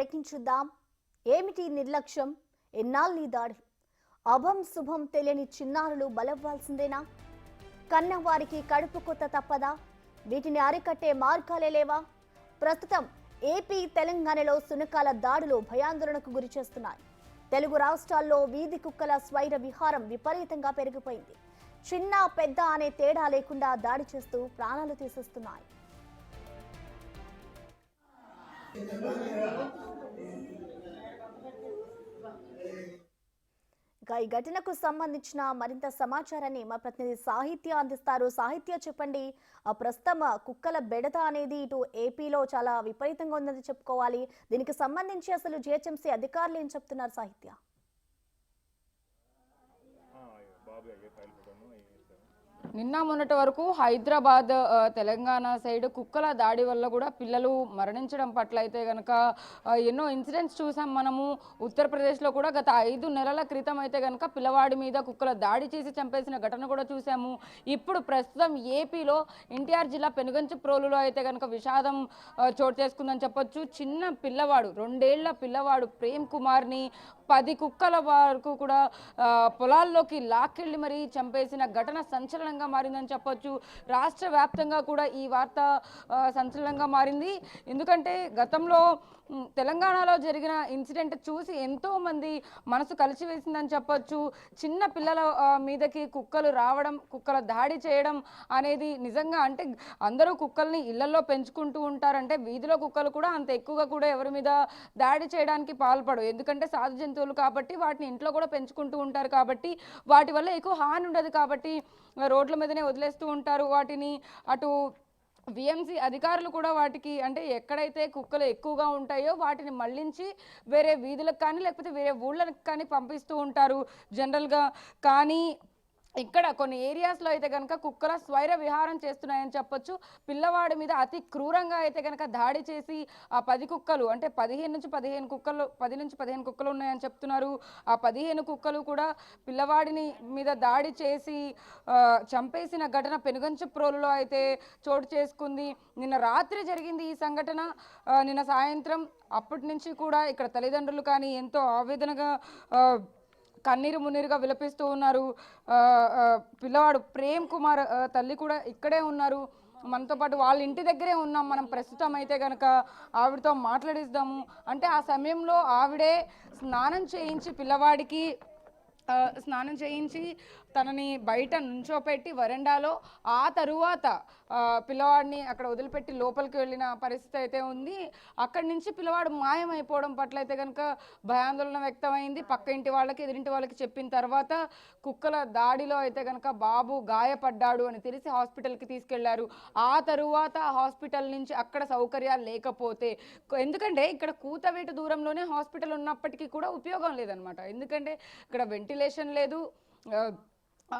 Breaking చూద్దాం. ఏమిటి నిర్లక్ష్యం? ఎన్నాళ్ళీ దాడులు? అభం శుభం తెలియని చిన్నారులు బలవ్వాల్సిందేనా? కన్నవారికి కడుపు కొత్త తప్పదా? వీటిని అరికట్టే మార్గాలే లేవా? ప్రస్తుతం ఏపీ తెలంగాణలో సునకాల దాడులు భయాందోళనకు గురి చేస్తున్నాయి. తెలుగు రాష్ట్రాల్లో వీధి కుక్కల స్వైర విహారం విపరీతంగా పెరిగిపోయింది. చిన్న పెద్ద అనే తేడా లేకుండా దాడి చేస్తూ ప్రాణాలు తీసేస్తున్నాయి. ఈ ఘటనకు సంబంధించిన మరింత సమాచారాన్ని మా ప్రతినిధి సాహిత్య అందిస్తారు. సాహిత్య, చెప్పండి. ప్రస్తుతం కుక్కల బెడద అనేది ఇటు ఏపీలో చాలా విపరీతంగా ఉందని చెప్పుకోవాలి. దీనికి సంబంధించి అసలు జిహెచ్ఎంసీ అధికారులు ఏం చెప్తున్నారు సాహిత్య? నిన్న మొన్నటి వరకు హైదరాబాద్ తెలంగాణ సైడ్ కుక్కల దాడి వల్ల కూడా పిల్లలు మరణించడం పట్ల అయితే కనుక ఎన్నో ఇన్సిడెంట్స్ చూసాం మనము. ఉత్తరప్రదేశ్లో కూడా గత 5 నెలల క్రితం అయితే కనుక పిల్లవాడి మీద కుక్కల దాడి చేసి చంపేసిన ఘటన కూడా చూసాము. ఇప్పుడు ప్రస్తుతం ఏపీలో ఎన్టీఆర్ జిల్లా పెనుగంచిప్రోలులో అయితే కనుక విషాదం చోటు చేసుకుందని చెప్పొచ్చు. చిన్న పిల్లవాడు, 2 ఏళ్ల పిల్లవాడు ప్రేమ్ కుమార్ని 10 కుక్కల వరకు కూడా పొలాల్లోకి లాక్కెళ్ళి మరీ చంపేసిన ఘటన సంచలనంగా మారిందని చెప్పొచ్చు. రాష్ట్ర వ్యాప్తంగా కూడా ఈ వార్త సంచలనంగా మారింది. ఎందుకంటే గతంలో తెలంగాణలో జరిగిన ఇన్సిడెంట్ చూసి ఎంతో మంది మనసు కలిసివేసిందని చెప్పొచ్చు. చిన్న పిల్లల మీదకి కుక్కలు రావడం, కుక్కల దాడి చేయడం అనేది నిజంగా అంటే అందరూ కుక్కల్ని ఇళ్లలో పెంచుకుంటూ ఉంటారంటే వీధిలో కుక్కలు కూడా అంత ఎక్కువగా కూడా ఎవరి మీద దాడి చేయడానికి పాల్పడవు. ఎందుకంటే సాధు జంతువులు కాబట్టి వాటిని ఇంట్లో కూడా పెంచుకుంటూ ఉంటారు కాబట్టి వాటి వల్ల ఎక్కువ హాని ఉండదు కాబట్టి రోడ్ల మీదనే వదిలేస్తూ ఉంటారు వాటిని. అటు విఎంసి అధికారులు కూడా వాటికి అంటే ఎక్కడైతే కుక్కలు ఎక్కువగా ఉంటాయో వాటిని మళ్లించి వేరే వీధులకు కానీ లేకపోతే వేరే ఊళ్ళకి కానీ పంపిస్తూ ఉంటారు జనరల్గా. కానీ ఇక్కడ కొన్ని ఏరియాస్లో అయితే కనుక కుక్కల స్వైర విహారం చేస్తున్నాయని చెప్పొచ్చు. పిల్లవాడి మీద అతి క్రూరంగా అయితే కనుక దాడి చేసి ఆ 10 కుక్కలు అంటే 10 నుంచి 15 కుక్కలు ఉన్నాయని చెప్తున్నారు. ఆ 15 కుక్కలు కూడా పిల్లవాడిని మీద దాడి చేసి చంపేసిన ఘటన పెనుగంచిప్రోలులో అయితే చోటు చేసుకుంది. నిన్న రాత్రి జరిగింది ఈ సంఘటన. నిన్న సాయంత్రం అప్పటి నుంచి కూడా ఇక్కడ తల్లిదండ్రులు కానీ ఎంతో ఆవేదనగా కన్నీరు మున్నీరుగా విలపిస్తూ ఉన్నారు. పిల్లవాడు ప్రేమ్ కుమార్ తల్లి కూడా ఇక్కడే ఉన్నారు మనతో పాటు. వాళ్ళ ఇంటి దగ్గరే ఉన్నాం మనం ప్రస్తుతం. అయితే కనుక ఆవిడతో మాట్లాడిస్తాము. అంటే ఆ సమయంలో ఆవిడే స్నానం చేయించి పిల్లవాడికి స్నానం చేయించి తనని బయట నుంచోపెట్టి వరండాలో ఆ తరువాత పిల్లవాడిని అక్కడ వదిలిపెట్టి లోపలికి వెళ్ళిన పరిస్థితి అయితే ఉంది. అక్కడి నుంచి పిల్లవాడు మాయమైపోవడం పట్ల అయితే కనుక భయాందోళన వ్యక్తమైంది. పక్క ఇంటి వాళ్ళకి ఎదురింటి వాళ్ళకి చెప్పిన తర్వాత కుక్కల దాడిలో అయితే కనుక బాబు గాయపడ్డాడు అని తెలిసి హాస్పిటల్కి తీసుకెళ్లారు. ఆ తరువాత హాస్పిటల్ నుంచి అక్కడ సౌకర్యాలు లేకపోతే, ఎందుకంటే ఇక్కడ కూతవేటు దూరంలోనే హాస్పిటల్ ఉన్నప్పటికీ కూడా ఉపయోగం లేదనమాట. ఎందుకంటే ఇక్కడ వెంటిలేషన్ లేదు,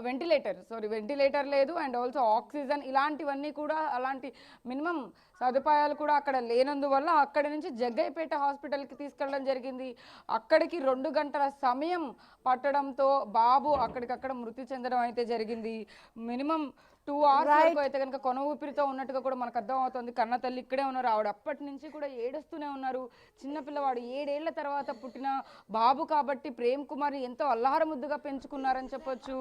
వెంటిలేటర్ లేదు, అండ్ ఆల్సో ఆక్సిజన్ ఇలాంటివన్నీ కూడా అలాంటి మినిమం సదుపాయాలు కూడా అక్కడ లేనందువల్ల అక్కడి నుంచి జగ్గయ్యపేట హాస్పిటల్కి తీసుకెళ్ళడం జరిగింది. అక్కడికి 2 గంటల సమయం పట్టడంతో బాబు అక్కడికక్కడ మృతి చెందడం అయితే జరిగింది. మినిమం 2 hours వరకు అయితే కనుక కొన ఊపిరితో ఉన్నట్టుగా కూడా మనకు అర్థం అవుతుంది. కన్న తల్లి ఇక్కడే ఉన్నారు. ఆవిడ అప్పటి నుంచి కూడా ఏడుస్తూనే ఉన్నారు. చిన్నపిల్లవాడు 7 ఏళ్ల తర్వాత పుట్టిన బాబు కాబట్టి ప్రేమ్ కుమార్ని ఎంతో అల్లార ముద్దుగా పెంచుకున్నారని చెప్పొచ్చు.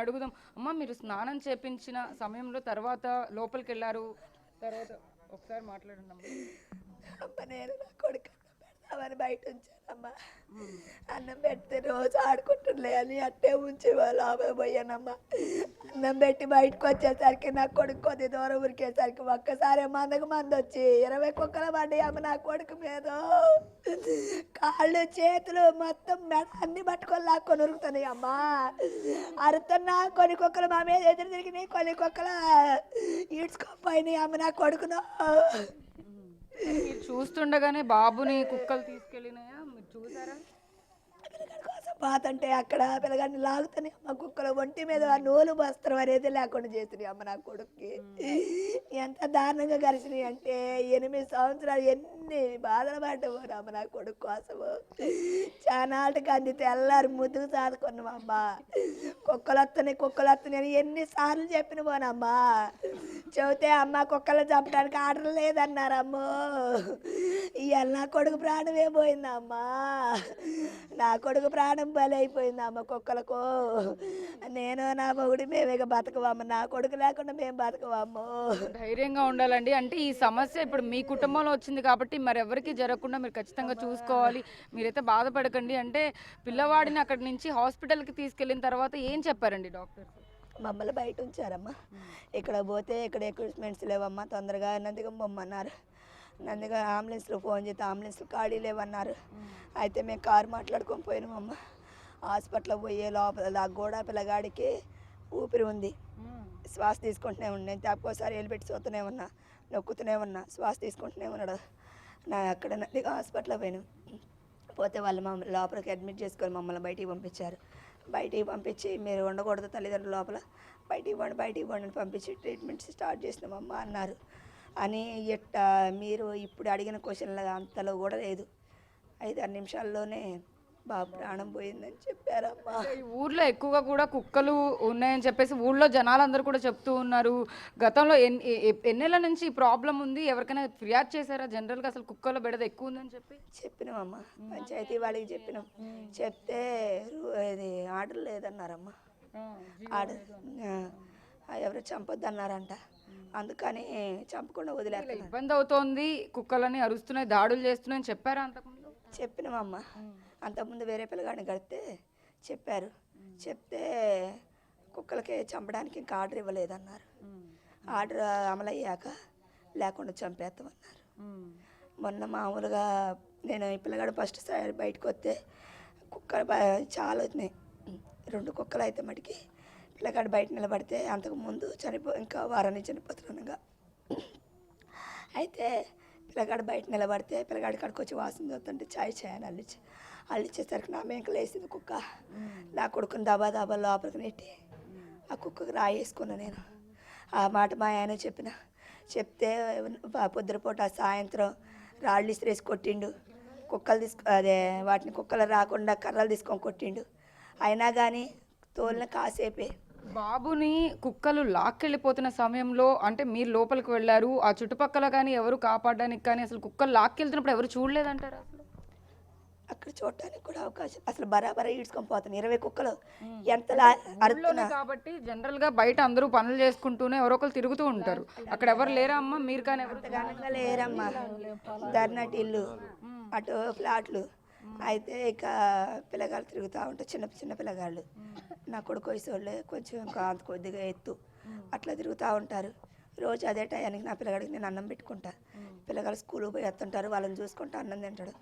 అడుగుదాం, అమ్మ మీరు స్నానం చేపించిన సమయంలో తర్వాత లోపలికి వెళ్ళారు, తర్వాత ఒకసారి మాట్లాడండి అమ్మ. నేను నా కొడుకు పెడతామని బయట ఉంచానమ్మా. అన్నం పెడితే రోజు ఆడుకుంటుండే అని అట్టే ఉంచి లోపల పోయానమ్మా. అన్నం పెట్టి బయటకు వచ్చేసరికి నా కొడుకు కొద్ది దూరం ఉరికేసరికి ఒక్కసారి మందకు మంది వచ్చి 20 కుక్కలు పడ్డాయి అమ్మ నా కొడుకు మీద. కాళ్ళు చేతులు మొత్తం మెడ అన్ని పట్టుకొని లాక్కొని ఉరుకుతున్నాయి అమ్మా. అరుతున్నా కొన్ని కుక్కలు మా మీద ఎదురు తిరిగినాయి, కొన్ని కుక్కలు ఈడ్చుకోపోయినాయి అమ్మ నా కొడుకును. చూస్తుండగానే బాబుని కుక్కలు తీసుకెళ్ళినాయా, మీరు చూసారా? పిల్లగాడి కోసం పాతంటే అక్కడ పిల్లగాడిని లాగుతానే అమ్మ కుక్కలు. ఒంటి మీద నూలు వస్త్రం అనేది లేకుండా చేసినాయి అమ్మ నా కొడుక్కి. ఎంత దారుణంగా కలిసినాయి అంటే 8 సంవత్సరాలు ఎన్ని బాధలు పడ్డావు అమ్మ నా కొడుకు కోసము. చానాటికి అంది తెల్లారి ముద్దుకు సాదుకున్నామమ్మా. కుక్కలు వస్తున్నాయి అని ఎన్నిసార్లు చెప్పిన పోనమ్మా. చెబితే అమ్మ కుక్కలు చంపడానికి ఆర్డర్ లేదన్నారమ్మో. ఇవాళ నా కొడుకు ప్రాణమే పోయిందమ్మా. నా కొడుకు ప్రాణం బలి అయిపోయిందమ్మ కుక్కలకు. నేను నా మొగుడు మేము ఇక బతకవమ్మ. నా కొడుకు లేకుండా మేము బతకవమ్మో. ధైర్యంగా ఉండాలండి. అంటే ఈ సమస్య ఇప్పుడు మీ కుటుంబంలో వచ్చింది కాబట్టి మరెవరికి జరగకుండా మీరు ఖచ్చితంగా చూసుకోవాలి. మీరైతే బాధపడకండి. అంటే పిల్లవాడిని అక్కడి నుంచి హాస్పిటల్కి తీసుకెళ్ళిన తర్వాత ఏం చెప్పారండి డాక్టర్? మమ్మల్ని బయట ఉంచారమ్మా. ఇక్కడ పోతే ఇక్కడ ఎక్విప్మెంట్స్ లేవమ్మా, తొందరగా నందిగం పొమ్మన్నారు. నందిగా అంబులెన్స్లో ఫోన్ చేస్తే అంబులెన్స్లో ఖాళీ లేవన్నారు. అయితే మేము కారు మాట్లాడుకొని పోయినామమ్మ. హాస్పిటల్కి పోయే లోపల కూడా పిల్లగాడికి ఊపిరి ఉంది, శ్వాస తీసుకుంటూనే ఉండి. నేను తక్కువసారి వెళ్ళిపెట్టి చూస్తూనే ఉన్నా, నొక్కుతూనే ఉన్నా, శ్వాస తీసుకుంటూనే ఉన్నాడు. అక్కడ నందిగా హాస్పిటల్కి పోయినాం. పోతే వాళ్ళు మమ్మల్ని లోపలికి అడ్మిట్ చేసుకొని మమ్మల్ని బయటికి పంపించారు. బయటికి పంపించి మీరు ఉండకూడదు తల్లిదండ్రుల లోపల, బయటికి పోండి అని పంపించి ట్రీట్మెంట్ స్టార్ట్ చేసినామమ్మా అన్నారు. అని మీరు ఇప్పుడు అడిగిన క్వశ్చన్లు అంతలో కూడా లేదు, 5-6 నిమిషాల్లోనే బాబు ప్రాణం పోయిందని చెప్పారమ్మా. ఈ ఊర్లో ఎక్కువగా కూడా కుక్కలు ఉన్నాయని చెప్పేసి ఊళ్ళో జనాలందరూ కూడా చెప్తూ ఉన్నారు. గతంలో ఎన్నేళ్ళ నుంచి ఈ ప్రాబ్లం ఉంది? ఎవరికైనా ఫిర్యాదు చేశారా జనరల్గా అసలు కుక్కల బెడద ఎక్కువ ఉందని చెప్పి? చెప్పినామమ్మా, పంచాయతీ వాళ్ళకి చెప్పినాం. చెప్తే ఇది ఆర్డర్ లేదన్నారమ్మా. ఆర్డర్ ఎవరు చంపొద్దు అన్నారంట. అందుకని చంపకుండా వదిలేరు. ఇబ్బంది అవుతోంది, కుక్కలని అరుస్తున్నాయి, దాడులు చేస్తున్నాయని చెప్పారా అంతకుముందు? చెప్పినామమ్మా. అంతకుముందు వేరే పిల్లగాడిని కడితే చెప్పారు. చెప్తే కుక్కలకి చంపడానికి ఇంకా ఆర్డర్ ఇవ్వలేదన్నారు. ఆర్డర్ అమలయ్యాక లేకుండా చంపేస్తామన్నారు. మొన్న మామూలుగా నేను ఈ పిల్లగాడు ఫస్ట్ సారి బయటకు వస్తే కుక్కలు చాలా వచ్చినాయి. 2 కుక్కలు అయితే మటుకి పిల్లగాడు బయట నిలబడితే అంతకుముందు ఇంకా వారాన్ని చనిపోతున్నానుగా. అయితే పిల్లగాడు బయట నిలబడితే పిల్లగాడి కాడికి వచ్చి వాసన చూస్తుంటే చాయ్ అని అల్లిచ్చేసరికి నా మేకలు వేసింది కుక్క. నా కొడుకుని దబా లోపలికి నెట్టి ఆ కుక్కకు రాయేసుకున్నా నేను. ఆ మాట మా ఆయన చెప్తే పొద్దునపూట సాయంత్రం రాళ్ళు ఇసిరేసి కొట్టిండు. కుక్కలు వాటిని కుక్కలు రాకుండా కర్రలు తీసుకొని కొట్టిండు. అయినా కానీ తోలిన కాసేపే. బాబుని కుక్కలు లాక్కెళ్ళిపోతున్న సమయంలో అంటే మీరు లోపలికి వెళ్ళారు, ఆ చుట్టుపక్కల కానీ ఎవరు కాపాడడానికి కానీ అసలు కుక్కలు లాక్కెళ్తున్నప్పుడు ఎవరు చూడలేదంటారు? అసలు అక్కడ చూడటానికి కూడా అవకాశం అసలు బరాబర ఈడ్చుకొని పోతాను. 20 కుక్కలు ఎంత అరుతున్నా కాబట్టి జనరల్ గా బయట అందరూ పనులు చేసుకుంటూనే ఎవరో ఒకరు తిరుగుతూ ఉంటారు. అక్కడ ఎవరు లేరా అమ్మా? మీరు కానీ ఎవరు లేరమ్మా. ధర్నాటి ఇల్లు, అటు ఫ్లాట్లు. అయితే ఇక పిల్లగాళ్ళు తిరుగుతూ ఉంటారు, చిన్న పిల్లగాళ్ళు. నా కొడుకు వయసు వాళ్ళే కొంచెం అంత కొద్దిగా ఎత్తు అట్లా తిరుగుతూ ఉంటారు. రోజు అదే టయానికి నా పిల్లగాడికి నేను అన్నం పెట్టుకుంటా. పిల్లగాళ్ళు స్కూల్కి పోయి వస్తుంటారు, వాళ్ళని చూసుకుంటా అన్నం తింటాడు.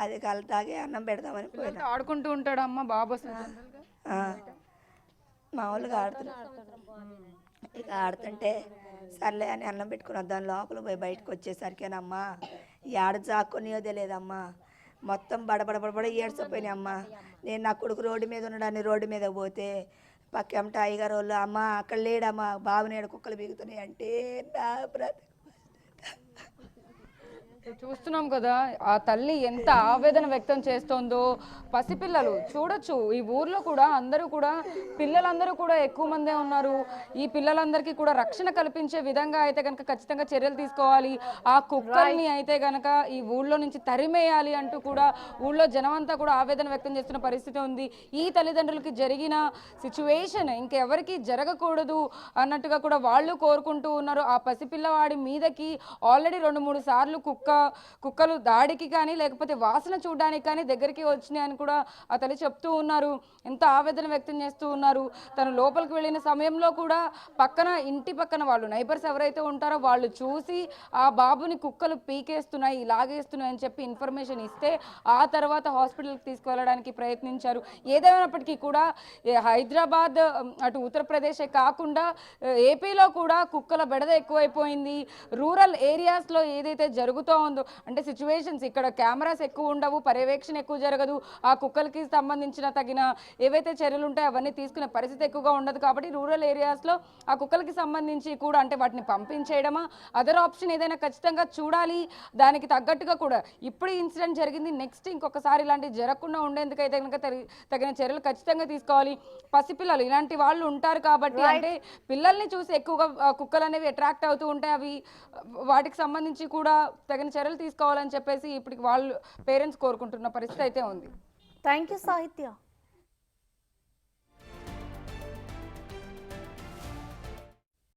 అది కాలు తాగే అన్నం పెడదామని పోయినా. ఆడుకుంటూ ఉంటాడు అమ్మ బాబు? మామూలుగా ఆడుతున్నాడు. ఇక ఆడుతుంటే సర్లే అని అన్నం పెట్టుకుని వద్దాం లోపల పోయి బయటకు వచ్చేసరికేనమ్మా ఏడ జాక్కునియో తెలియదమ్మా. మొత్తం బడబడ ఏడ్చిపోయినాయి అమ్మ. నేను నా కొడుకు రోడ్డు మీద ఉన్నాడని రోడ్డు మీద పోతే పక్కెంట అయ్యగారు వాళ్ళు అమ్మ అక్కడ లేడమ్మా బాబునేడు కుక్కలు బిగుతున్నాయి అంటే నా బ్రతుకు. చూస్తున్నాం కదా ఆ తల్లి ఎంత ఆవేదన వ్యక్తం చేస్తోందో. పసిపిల్లలు చూడొచ్చు, ఈ ఊర్లో కూడా అందరూ కూడా పిల్లలందరూ కూడా ఎక్కువ మందే ఉన్నారు. ఈ పిల్లలందరికీ కూడా రక్షణ కల్పించే విధంగా అయితే కనుక ఖచ్చితంగా చర్యలు తీసుకోవాలి. ఆ కుక్కల్ని అయితే కనుక ఈ ఊళ్ళో నుంచి తరిమేయాలి అంటూ కూడా ఊళ్ళో జనం అంతా కూడా ఆవేదన వ్యక్తం చేస్తున్న పరిస్థితి ఉంది. ఈ తల్లిదండ్రులకి జరిగిన సిచ్యువేషన్ ఇంకెవరికి జరగకూడదు అన్నట్టుగా కూడా వాళ్ళు కోరుకుంటూ ఉన్నారు. ఆ పసిపిల్లవాడి మీదకి ఆల్రెడీ 2-3 సార్లు కుక్కలు దాడికి కానీ లేకపోతే వాసన చూడడానికి కానీ దగ్గరికి వచ్చినాయి అని కూడా ఆ తల్లి చెప్తూ ఉన్నారు. ఎంత ఆవేదన వ్యక్తం చేస్తూ ఉన్నారు. తను లోపలికి వెళ్ళిన సమయంలో కూడా ఇంటి పక్కన వాళ్ళు నైబర్స్ ఎవరైతే ఉంటారో వాళ్ళు చూసి ఆ బాబుని కుక్కలు పీకేస్తున్నాయి లాగేస్తున్నాయి అని చెప్పి ఇన్ఫర్మేషన్ ఇస్తే ఆ తర్వాత హాస్పిటల్కి తీసుకువెళ్ళడానికి ప్రయత్నించారు. ఏదేమైనప్పటికీ కూడా హైదరాబాద్ అటు ఉత్తరప్రదేశే కాకుండా ఏపీలో కూడా కుక్కల బెడద ఎక్కువైపోయింది. రూరల్ ఏరియాస్లో ఏదైతే జరుగుతూ ఉందో అంటే సిచ్యువేషన్స్ ఇక్కడ కెమెరాస్ ఎక్కువ ఉండవు, పర్యవేక్షణ ఎక్కువ జరగదు, ఆ కుక్కలకి సంబంధించిన తగిన ఏవైతే చర్యలు ఉంటాయో అవన్నీ తీసుకునే పరిస్థితి ఎక్కువగా ఉండదు. కాబట్టి రూరల్ ఏరియాస్లో ఆ కుక్కలకి సంబంధించి కూడా అంటే వాటిని పంపించేయడమా, అదర్ ఆప్షన్ ఏదైనా ఖచ్చితంగా చూడాలి. దానికి తగ్గట్టుగా కూడా ఇప్పుడు ఇన్సిడెంట్ జరిగింది, నెక్స్ట్ ఇంకొకసారి ఇలాంటివి జరగకుండా ఉండేందుకైతే కనుక తగిన చర్యలు ఖచ్చితంగా తీసుకోవాలి. పసిపిల్లలు ఇలాంటి వాళ్ళు ఉంటారు కాబట్టి అంటే పిల్లల్ని చూసి ఎక్కువగా కుక్కలు అనేవి అట్రాక్ట్ అవుతూ ఉంటాయి. అవి వాటికి సంబంధించి కూడా తగిన చర్యలు తీసుకోవాలని చెప్పేసి ఇప్పటికి వాళ్ళు పేరెంట్స్ కోరుకుంటున్న పరిస్థితి అయితే ఉంది. థ్యాంక్ యూ సాహిత్య.